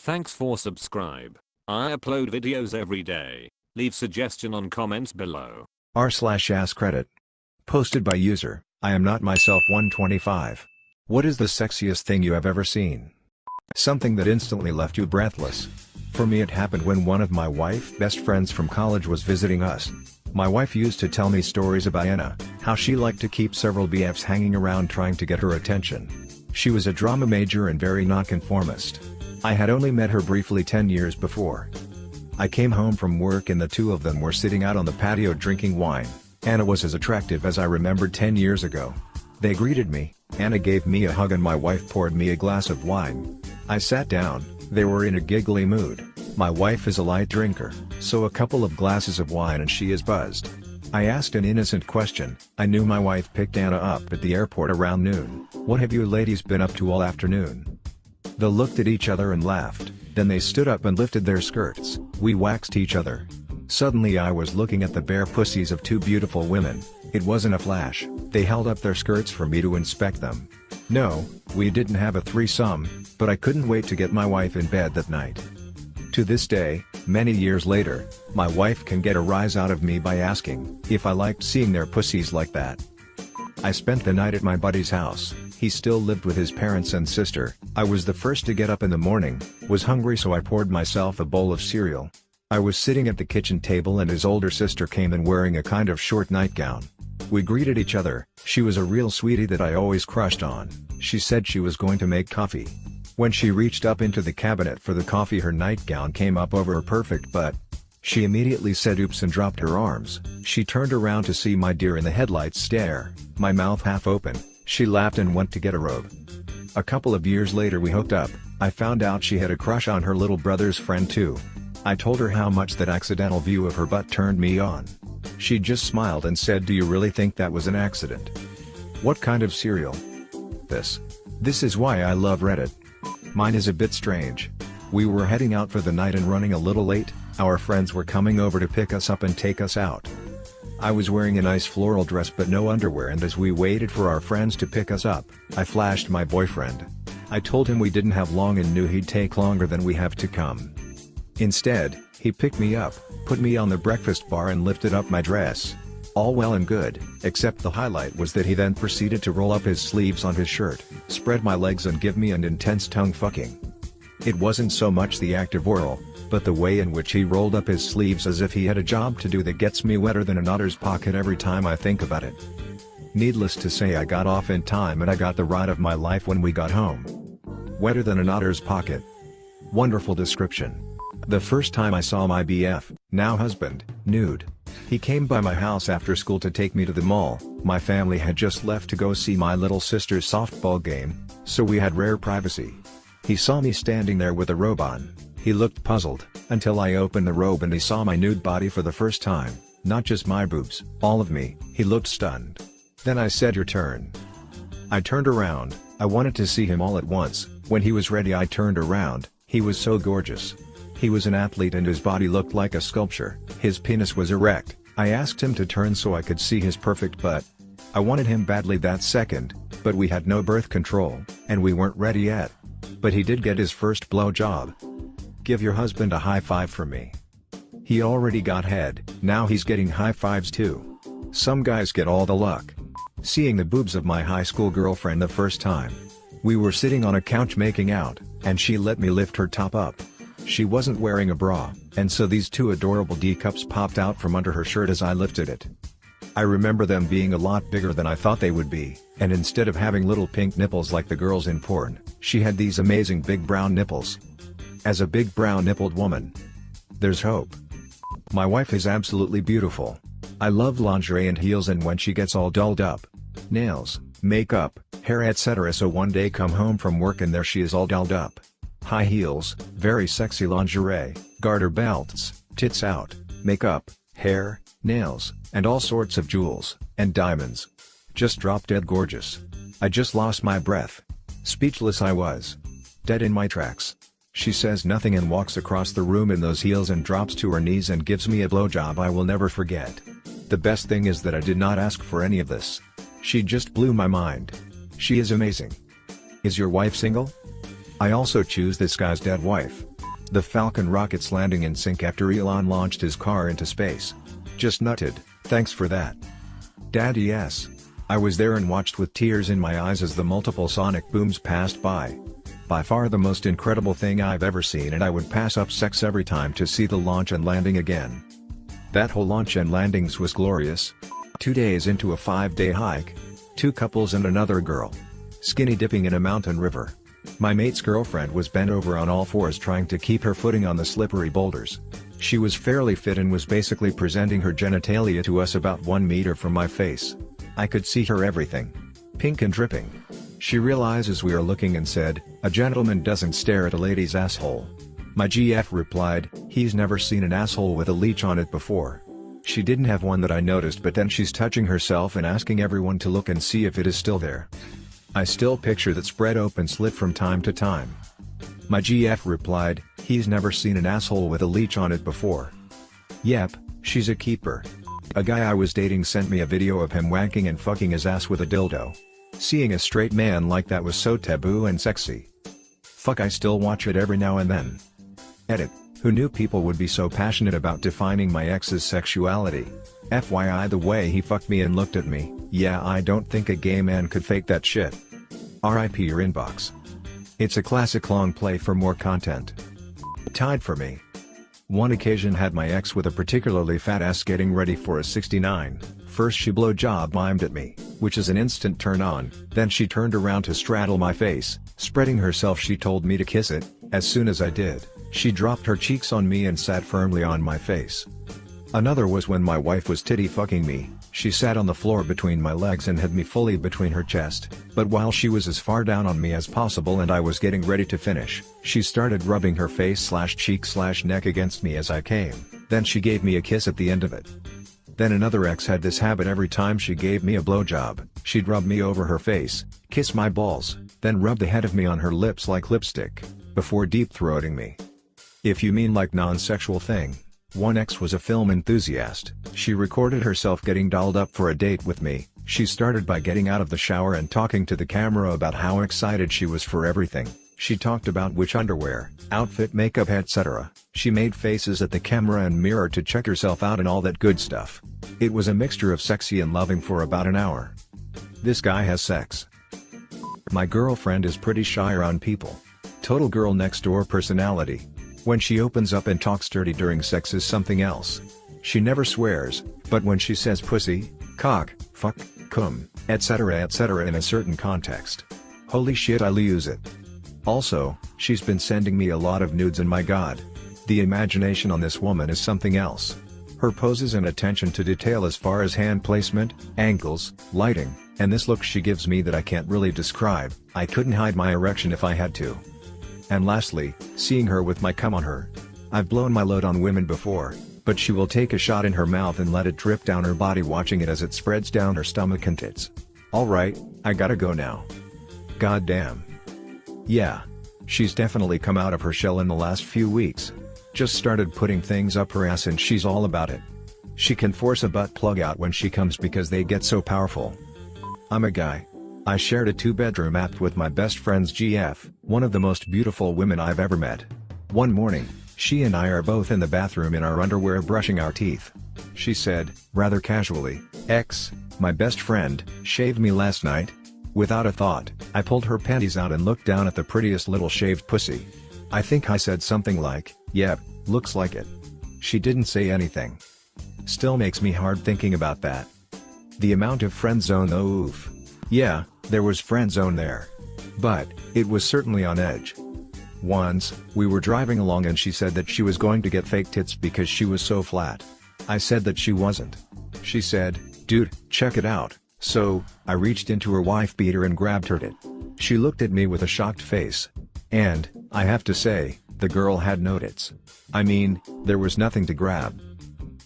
Thanks for subscribe. I upload videos every day. Leave suggestion on comments below. r/AskReddit. Posted by user, I am not myself 125. What is the sexiest thing you have ever seen? Something that instantly left you breathless. For me, it happened when one of my wife's best friends from college was visiting us. My wife used to tell me stories about Anna, how she liked to keep several BFs hanging around trying to get her attention. She was a drama major and very nonconformist. I had only met her briefly 10 years before. I came home from work and the two of them were sitting out on the patio drinking wine. Anna was as attractive as I remembered 10 years ago. They greeted me, Anna gave me a hug and my wife poured me a glass of wine. I sat down, they were in a giggly mood. My wife is a light drinker, so a couple of glasses of wine and she is buzzed. I asked an innocent question. I knew my wife picked Anna up at the airport around noon. What have you ladies been up to all afternoon? They looked at each other and laughed, then they stood up and lifted their skirts. We waxed each other. Suddenly I was looking at the bare pussies of two beautiful women. It wasn't a flash, they held up their skirts for me to inspect them. No, we didn't have a threesome, but I couldn't wait to get my wife in bed that night. To this day, many years later, my wife can get a rise out of me by asking if I liked seeing their pussies like that. I spent the night at my buddy's house. He still lived with his parents and sister. I was the first to get up in the morning, was hungry so I poured myself a bowl of cereal. I was sitting at the kitchen table and his older sister came in wearing a kind of short nightgown. We greeted each other. She was a real sweetie that I always crushed on. She said she was going to make coffee. When she reached up into the cabinet for the coffee, her nightgown came up over her perfect butt. She immediately said oops and dropped her arms. She turned around to see my deer in the headlights stare, my mouth half open. She laughed and went to get a robe. A couple of years later we hooked up. I found out she had a crush on her little brother's friend too. I told her how much that accidental view of her butt turned me on. She just smiled and said, "Do you really think that was an accident?" What kind of cereal? This is why I love Reddit. Mine is a bit strange. We were heading out for the night and running a little late. Our friends were coming over to pick us up and take us out. I was wearing a nice floral dress but no underwear, and as we waited for our friends to pick us up, I flashed my boyfriend. I told him we didn't have long and knew he'd take longer than we have to come. Instead, he picked me up, put me on the breakfast bar and lifted up my dress. All well and good, except the highlight was that he then proceeded to roll up his sleeves on his shirt, spread my legs and give me an intense tongue fucking. It wasn't so much the act of oral, but the way in which he rolled up his sleeves as if he had a job to do that gets me wetter than an otter's pocket every time I think about it. Needless to say, I got off in time and I got the ride of my life when we got home. Wetter than an otter's pocket. Wonderful description. The first time I saw my BF, now husband, nude. He came by my house after school to take me to the mall. My family had just left to go see my little sister's softball game, so we had rare privacy. He saw me standing there with a robe on. He looked puzzled, until I opened the robe and he saw my nude body for the first time, not just my boobs, all of me. He looked stunned. Then I said, "Your turn." I turned around. I wanted to see him all at once. When he was ready I turned around. He was so gorgeous. He was an athlete and his body looked like a sculpture. His penis was erect. I asked him to turn so I could see his perfect butt. I wanted him badly that second, but we had no birth control, and we weren't ready yet. But he did get his first blowjob. Give your husband a high five for me. He already got head, now he's getting high fives too. Some guys get all the luck. Seeing the boobs of my high school girlfriend the first time. We were sitting on a couch making out, and she let me lift her top up. She wasn't wearing a bra, and so these two adorable D cups popped out from under her shirt as I lifted it. I remember them being a lot bigger than I thought they would be, and instead of having little pink nipples like the girls in porn, she had these amazing big brown nipples. As a big brown nippled woman, there's hope. My wife is absolutely beautiful. I love lingerie and heels, and when she gets all dolled up, nails, makeup, hair etc. So one day come home from work and there she is all dolled up. High heels, very sexy lingerie, garter belts, tits out, makeup, hair, nails, and all sorts of jewels, and diamonds. Just drop dead gorgeous. I just lost my breath. Speechless I was. Dead in my tracks. She says nothing and walks across the room in those heels and drops to her knees and gives me a blowjob I will never forget. The best thing is that I did not ask for any of this. She just blew my mind. She is amazing. Is your wife single? I also choose this guy's dead wife. The Falcon rocket's landing in sync after Elon launched his car into space. Just nutted, thanks for that. Dad, yes. I was there and watched with tears in my eyes as the multiple sonic booms passed by. By far the most incredible thing I've ever seen, and I would pass up sex every time to see the launch and landing again. That whole launch and landings was glorious. 2 days into a 5-day hike. 2 couples and another girl. Skinny dipping in a mountain river. My mate's girlfriend was bent over on all fours trying to keep her footing on the slippery boulders. She was fairly fit and was basically presenting her genitalia to us about 1 meter from my face. I could see her everything. Pink and dripping. She realizes we are looking and said, "A gentleman doesn't stare at a lady's asshole." My GF replied, "He's never seen an asshole with a leech on it before." She didn't have one that I noticed, but then she's touching herself and asking everyone to look and see if it is still there. I still picture that spread open slit from time to time. My GF replied, "He's never seen an asshole with a leech on it before." Yep, she's a keeper. A guy I was dating sent me a video of him wanking and fucking his ass with a dildo. Seeing a straight man like that was so taboo and sexy. Fuck, I still watch it every now and then. Edit. Who knew people would be so passionate about defining my ex's sexuality? FYI, the way he fucked me and looked at me, yeah, I don't think a gay man could fake that shit. RIP your inbox. It's a classic long play for more content. Tied for me. One occasion had my ex with a particularly fat ass getting ready for a 69. First she blowjob mimed at me, which is an instant turn on, then she turned around to straddle my face, spreading herself. She told me to kiss it. As soon as I did, she dropped her cheeks on me and sat firmly on my face. Another was when my wife was titty fucking me. She sat on the floor between my legs and had me fully between her chest, but while she was as far down on me as possible and I was getting ready to finish, she started rubbing her face/cheek/neck against me as I came, then she gave me a kiss at the end of it. Then another ex had this habit: every time she gave me a blowjob, she'd rub me over her face, kiss my balls, then rub the head of me on her lips like lipstick, before deep-throating me. If you mean like non-sexual thing. One ex was a film enthusiast. She recorded herself getting dolled up for a date with me. She started by getting out of the shower and talking to the camera about how excited she was for everything. She talked about which underwear, outfit, makeup, etc. She made faces at the camera and mirror to check herself out and all that good stuff. It was a mixture of sexy and loving for about an hour. This guy has sex. My girlfriend is pretty shy around people. Total girl next door personality. When she opens up and talks dirty during sex is something else. She never swears, but when she says pussy, cock, fuck, cum, etc. in a certain context. Holy shit, I lose it. Also, she's been sending me a lot of nudes and my god. The imagination on this woman is something else. Her poses and attention to detail as far as hand placement, angles, lighting, and this look she gives me that I can't really describe. I couldn't hide my erection if I had to. And lastly, seeing her with my cum on her. I've blown my load on women before, but she will take a shot in her mouth and let it drip down her body, watching it as it spreads down her stomach and tits. Alright, I gotta go now. God damn. Yeah. She's definitely come out of her shell in the last few weeks. Just started putting things up her ass and she's all about it. She can force a butt plug out when she comes because they get so powerful. I'm a guy. I shared a 2-bedroom app with my best friend's GF, one of the most beautiful women I've ever met. One morning, she and I are both in the bathroom in our underwear brushing our teeth. She said, rather casually, "X, my best friend, shaved me last night." Without a thought, I pulled her panties out and looked down at the prettiest little shaved pussy. I think I said something like, "Yep, looks like it." She didn't say anything. Still makes me hard thinking about that. The amount of friend zone, though, oof. Yeah, there was friend zone there. But, it was certainly on edge. Once, we were driving along and she said that she was going to get fake tits because she was so flat. I said that she wasn't. She said, "Dude, check it out." So, I reached into her wife beater and grabbed her tit. She looked at me with a shocked face. And, I have to say, the girl had no tits. I mean, there was nothing to grab.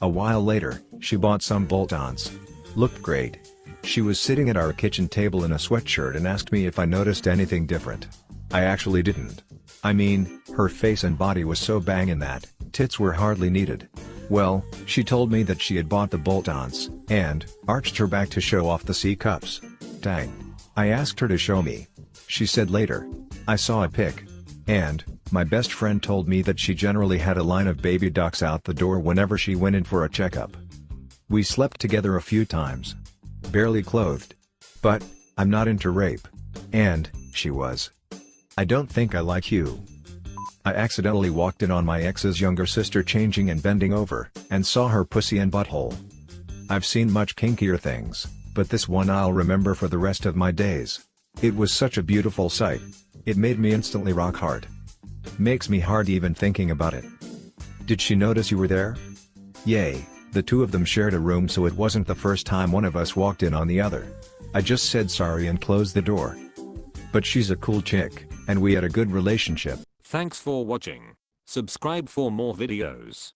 A while later, she bought some bolt-ons. Looked great. She was sitting at our kitchen table in a sweatshirt and asked me if I noticed anything different. I actually didn't. I mean, her face and body was so bangin' that tits were hardly needed. Well, she told me that she had bought the bolt-ons, and arched her back to show off the C-cups. Dang. I asked her to show me. She said later. I saw a pic. And, My best friend told me that she generally had a line of baby ducks out the door whenever she went in for a checkup. We slept together a few times. Barely clothed. But, I'm not into rape. And, she was. I don't think I like you. I accidentally walked in on my ex's younger sister changing and bending over, and saw her pussy and butthole. I've seen much kinkier things, but this one I'll remember for the rest of my days. It was such a beautiful sight. It made me instantly rock hard. Makes me hard even thinking about it. Did she notice you were there? Yay, the two of them shared a room, so it wasn't the first time one of us walked in on the other. I just said sorry and closed the door. But she's a cool chick, and we had a good relationship. Thanks for watching. Subscribe for more videos.